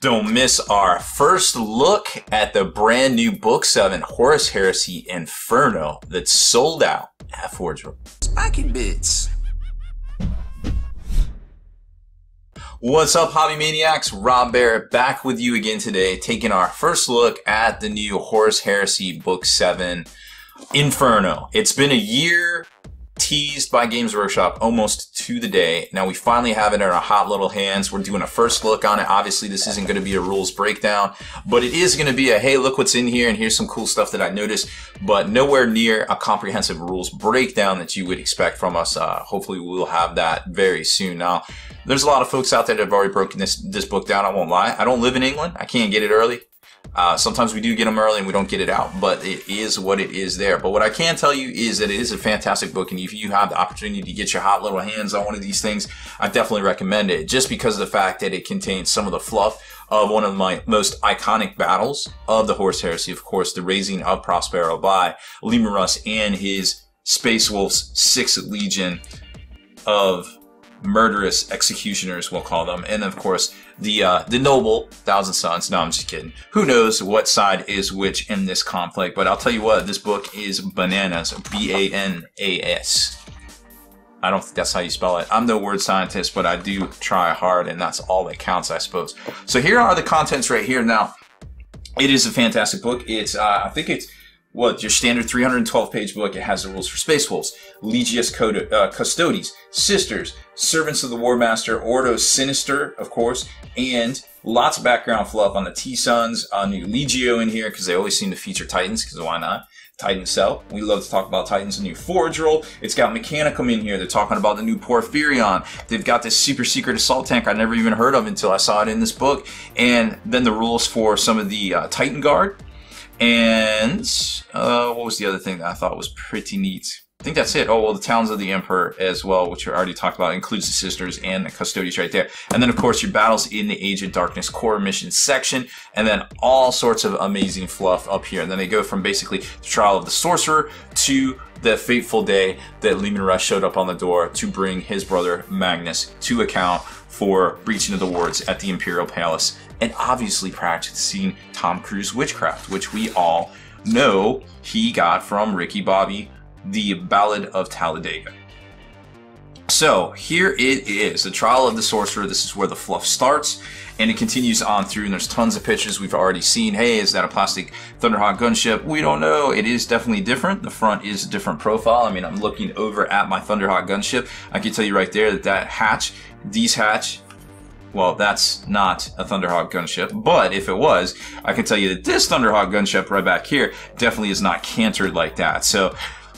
Don't miss our first look at the brand new Book VII Horus Heresy Inferno that's sold out at Forge Room. Spiking bits. What's up, hobby maniacs? Rob Baer back with you again today, taking our first look at the new Horus Heresy Book VII Inferno. It's been a year teased by Games Workshop almost to the day. Now we finally have it in our hot little hands. We're doing a first look on it. Obviously this isn't going to be a rules breakdown, but it is going to be a, hey, look what's in here and here's some cool stuff that I noticed, but nowhere near a comprehensive rules breakdown that you would expect from us. Hopefully we'll have that very soon. Now, there's a lot of folks out there that have already broken this book down. I won't lie. I don't live in England. I can't get it early. Sometimes we do get them early and we don't get it out, but it is what it is there. But what I can tell you is that it is a fantastic book, and if you have the opportunity to get your hot little hands on one of these things, I definitely recommend it, just because of the fact that it contains some of the fluff of one of my most iconic battles of the Horus Heresy, of course, the raising of Prospero by Leman and his Space Wolves 6th Legion of murderous executioners, we'll call them, and of course the noble Thousand Sons. No, I'm just kidding. Who knows what side is which in this conflict? But I'll tell you what, this book is bananas. B-A-N-A-S. I don't think that's how you spell it. I'm no word scientist, but I do try hard, and that's all that counts, I suppose. So here are the contents right here. Now, it is a fantastic book. It's I think it's your standard 312-page book. It has the rules for Space Wolves, Legius Custodes, Sisters, Servants of the War Master, Ordo Sinister, of course, and lots of background fluff on the T-Sons, a new Legio in here, because they always seem to feature Titans, because why not? Titan sell. We love to talk about Titans, a new Forge roll. It's got Mechanicum in here. They're talking about the new Porphyrion. They've got this super secret assault tank I never even heard of until I saw it in this book. And then the rules for some of the Titan Guard. And what was the other thing that I thought was pretty neat? I think that's it. Oh, well, the Talons of the Emperor as well, which we already talked about, includes the Sisters and the Custodes right there. And then, of course, your battles in the Age of Darkness core mission section, and then all sorts of amazing fluff up here. And then they go from basically the trial of the Sorcerer to the fateful day that Leman showed up on the door to bring his brother Magnus to account for breaching of the wards at the Imperial Palace, and obviously practicing Tom Cruise witchcraft, which we all know he got from Ricky Bobby, the Ballad of Talladega. So here it is, the trial of the Sorcerer. This is where the fluff starts, and it continues on through, and there's tons of pictures we've already seen. Hey, is that a plastic Thunderhawk gunship? We don't know. It is definitely different. The front is a different profile. I mean, I'm looking over at my Thunderhawk gunship. I can tell you right there that that hatch, these hatch, well, that's not a Thunderhawk gunship, but if it was, I can tell you that this Thunderhawk gunship right back here definitely is not cantered like that. So,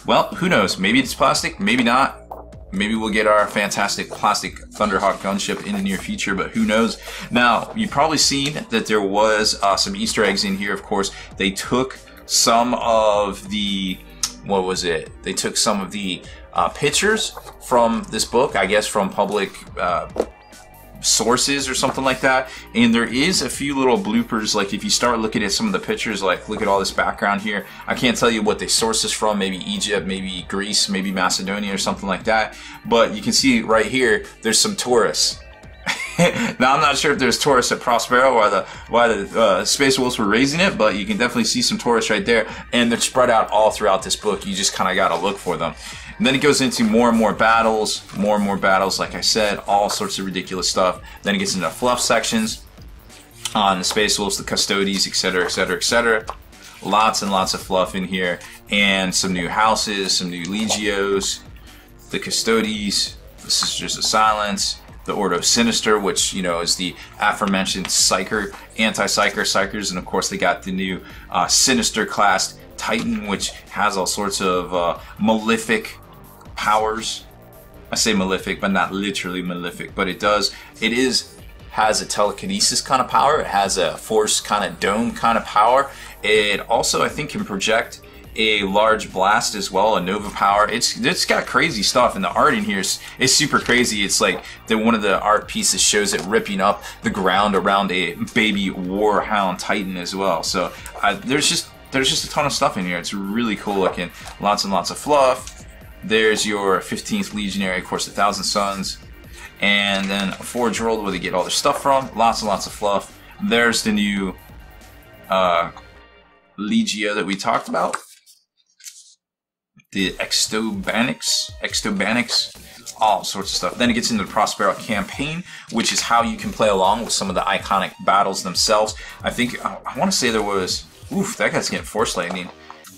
well, who knows? Maybe it's plastic, maybe not. Maybe we'll get our fantastic plastic Thunderhawk gunship in the near future, but who knows? Now, you've probably seen that there was some Easter eggs in here. Of course, they took some of the, what was it? They took some of the pictures from this book, I guess from public sources or something like that, and there is a few little bloopers. Like if you start looking at some of the pictures, like look at all this background here, I can't tell you what they sourced this from, maybe Egypt, maybe Greece, maybe Macedonia or something like that, but you can see right here there's some tourists. Now I'm not sure if there's tourists at Prospero why the Space Wolves were raising it, but you can definitely see some tourists right there, and they're spread out all throughout this book. You just kind of got to look for them. And then it goes into more and more battles, like I said, all sorts of ridiculous stuff. Then it gets into fluff sections on the Space Wolves, the Custodes, etc., etc., etc. Lots and lots of fluff in here, and some new houses, some new Legios, the Custodes, the Sisters of Silence, the Ordo Sinister, which, you know, is the aforementioned Psyker, anti-Psykers, and of course they got the new Sinister class Titan, which has all sorts of malefic powers. I say malefic, but not literally malefic, but it has a telekinesis kind of power. It has a force kind of dome kind of power. It also, I think, can project a large blast as well, a nova power. It's got crazy stuff, and the art in here is super crazy. It's like one of the art pieces shows it ripping up the ground around a baby warhound titan as well. So there's just a ton of stuff in here. It's really cool looking. Lots and lots of fluff. There's your 15th Legionary, of course, the Thousand Sons, and then a Forge World where they get all their stuff from. Lots and lots of fluff. There's the new Legio that we talked about. The Extobanics, all sorts of stuff. Then it gets into the Prospero campaign, which is how you can play along with some of the iconic battles themselves. I think, I want to say there was, oof, that guy's getting Force Lightning.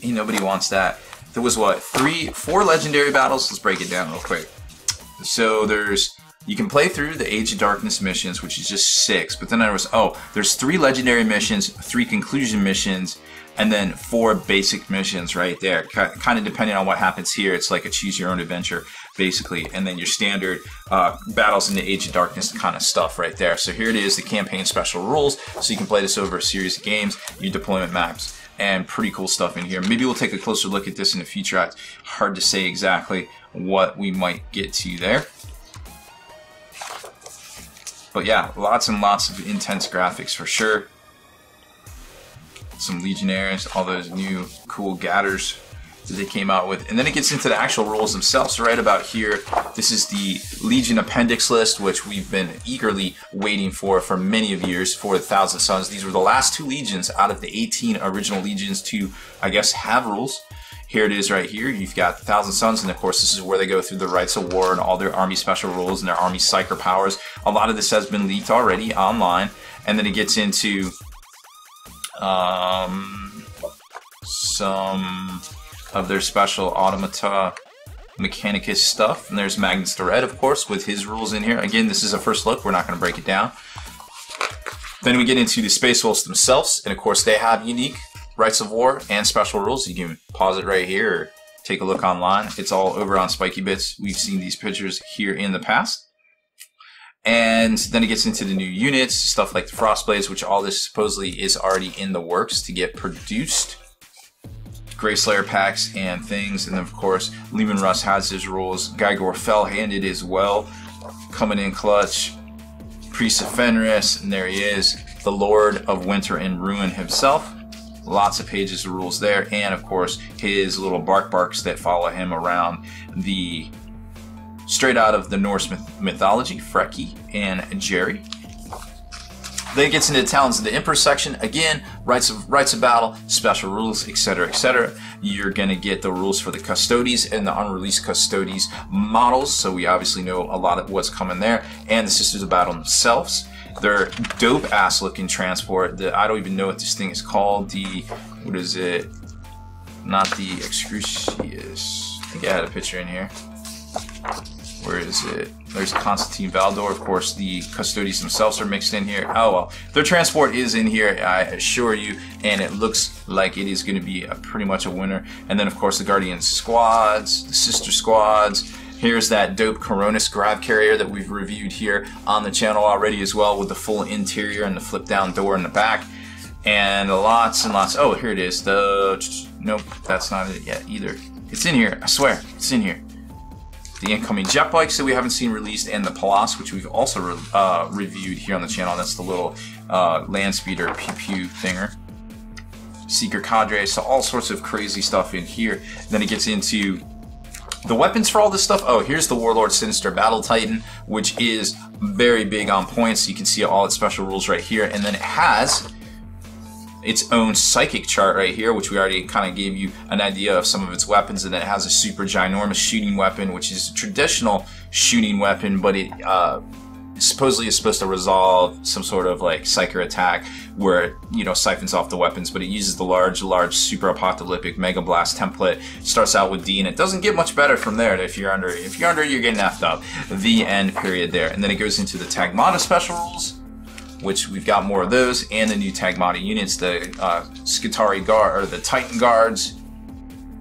Ain't nobody wants that. There was what, 4 legendary battles? Let's break it down real quick. So you can play through the Age of Darkness missions, which is just 6, but then there's 3 legendary missions, 3 conclusion missions, and then 4 basic missions right there. Kind of depending on what happens here, it's like a choose your own adventure, basically. And then your standard battles in the Age of Darkness kind of stuff right there. So here it is, the campaign special rules. So you can play this over a series of games, your deployment maps, and pretty cool stuff in here. Maybe we'll take a closer look at this in the future. It's hard to say exactly what we might get to there. But yeah, lots and lots of intense graphics for sure. Some Legionnaires, all those new cool gathers that they came out with. And then it gets into the actual rules themselves. So right about here, this is the Legion Appendix list, which we've been eagerly waiting for many of years for the Thousand Sons. These were the last 2 legions out of the 18 original legions to, I guess, have rules. Here it is right here. You've got the Thousand Sons, and of course this is where they go through the Rites of War and all their army special rules and their army psyker powers. A lot of this has been leaked already online. And then it gets into some of their special automata Mechanicus stuff. And there's Magnus the Red, of course, with his rules in here. Again, this is a first look. We're not going to break it down. Then we get into the Space Wolves themselves. And of course, they have unique Rites of War and special rules. You can pause it right here or take a look online. It's all over on Spiky Bits. We've seen these pictures here in the past. And then it gets into the new units, stuff like the Frostblades, which all this supposedly is already in the works to get produced. Grey Slayer packs and things. And then, of course, Lehman Russ has his rules. Gygor Fell-handed as well, coming in clutch. Priest of Fenris, and there he is, the Lord of Winter and Ruin himself. Lots of pages of rules there. And, of course, his little barks that follow him around the... straight out of the Norse mythology, Freki and Jerry. Then it gets into the Talons of the Emperor section. Again, rights of battle, special rules, etc., etc. You're going to get the rules for the Custodes and the unreleased Custodes models. So we obviously know a lot of what's coming there. And the Sisters of Battle themselves. They're dope-ass looking transport. I don't even know what this thing is called. What is it? Not the Excrucius. I think I had a picture in here. Where is it? There's Constantine Valdor. Of course, the Custodes themselves are mixed in here. Oh well, their transport is in here, I assure you, and it looks like it is going to be pretty much a winner. And then, of course, the Guardian squads, the Sister squads. Here's that dope Coronis Grav Carrier that we've reviewed here on the channel already as well, with the full interior and the flip-down door in the back. And lots and lots. Oh, here it is. Nope, that's not it yet either. It's in here. I swear, it's in here. The incoming jet bikes that we haven't seen released, and the Palace, which we've also reviewed here on the channel. That's the little land speeder pew thinger. Secret cadre, so all sorts of crazy stuff in here. Then it gets into the weapons for all this stuff. Oh, here's the Warlord Sinister Battle Titan, which is very big on points. You can see all its special rules right here, and then it has its own psychic chart right here, which we already kind of gave you an idea of some of its weapons. And then it has a super ginormous shooting weapon, which is a traditional shooting weapon, but it supposedly is supposed to resolve some sort of like psyker attack where it, you know, siphons off the weapons, but it uses the large super apocalyptic Mega Blast template. It starts out with D, and it doesn't get much better from there. If you're under, you're getting effed up. The end period there. And then it goes into the Tagmata special rules, which we've got more of those, and the new Tagmata units, the Skitarii Guard, or the Titan Guards,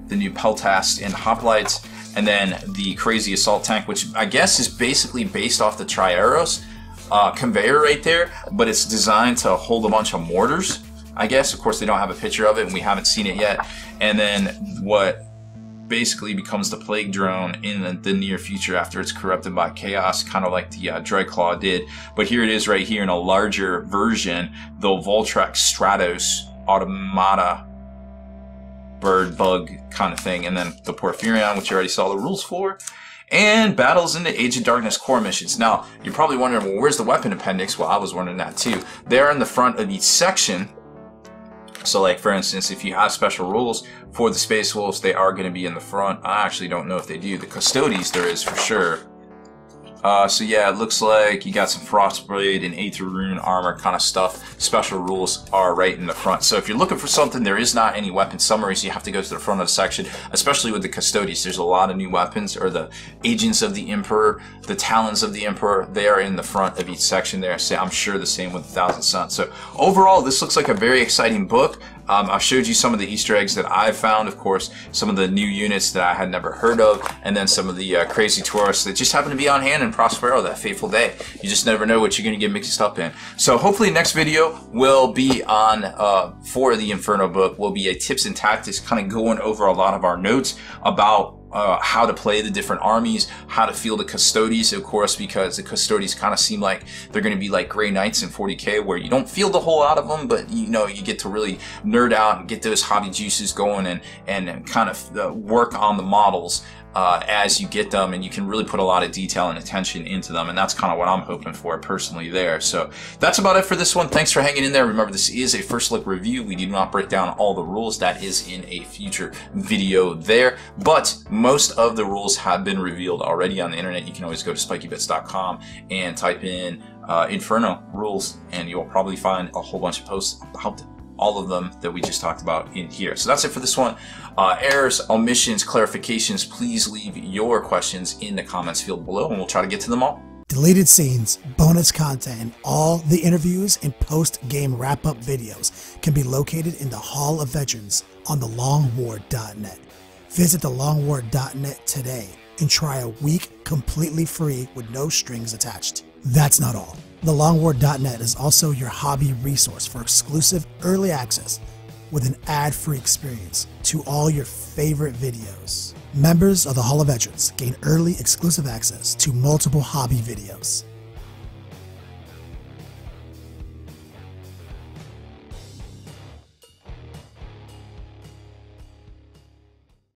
the new Peltast and Hoplites, and then the Crazy Assault Tank, which I guess is basically based off the Triaros conveyor right there, but it's designed to hold a bunch of mortars, I guess. Of course, they don't have a picture of it, and we haven't seen it yet. And then what basically becomes the Plague Drone in the near future after it's corrupted by chaos, kind of like the Dreadclaw did. But here it is right here in a larger version, the Voltrex Stratos Automata bird bug kind of thing, and then the Porphyrion, which you already saw the rules for. and battles in the Age of Darkness core missions. Now, you're probably wondering, well, where's the weapon appendix? Well, I was wondering that too. They're in the front of each section. So like, for instance, if you have special rules for the Space Wolves, they are going to be in the front. I actually don't know if they do. The Custodes, there is for sure. So yeah, it looks like you got some Frostblade and Aether Rune armor kind of stuff. Special rules are right in the front. So if you're looking for something, there is not any weapon summaries. You have to go to the front of the section, especially with the Custodes. There's a lot of new weapons, or the Agents of the Emperor, the Talons of the Emperor. They are in the front of each section there. So I'm sure the same with the Thousand Suns. So overall, this looks like a very exciting book. I showed you some of the Easter eggs that I've found, of course, some of the new units that I had never heard of, and then some of the crazy tourists that just happen to be on hand in Prospero that fateful day. You just never know what you're going to get mixed up in. So hopefully next video will be on, for the Inferno book, will be a tips and tactics, kind of going over a lot of our notes about how to play the different armies, how to feel the Custodes, of course, because the Custodes kind of seem like they're going to be like Grey Knights in 40k, where you don't feel the whole lot of them, but you know, you get to really nerd out and get those hobby juices going and kind of work on the models as you get them, and you can really put a lot of detail and attention into them, and that's kind of what I'm hoping for personally there. So that's about it for this one. Thanks for hanging in there. Remember, this is a first look review. We do not break down all the rules. That is in a future video there, but most of the rules have been revealed already on the internet. You can always go to spikybits.com and type in Inferno rules, and you'll probably find a whole bunch of posts about all of them that we just talked about in here. So that's it for this one. Errors, omissions, clarifications, please leave your questions in the comments field below, and we'll try to get to them all. Deleted scenes, bonus content, and all the interviews and post-game wrap-up videos can be located in the Hall of Veterans on thelongwar.net. Visit thelongwar.net today and try a week completely free with no strings attached. That's not all. TheLongWar.net is also your hobby resource for exclusive early access with an ad-free experience to all your favorite videos. Members of the Hall of Veterans gain early exclusive access to multiple hobby videos.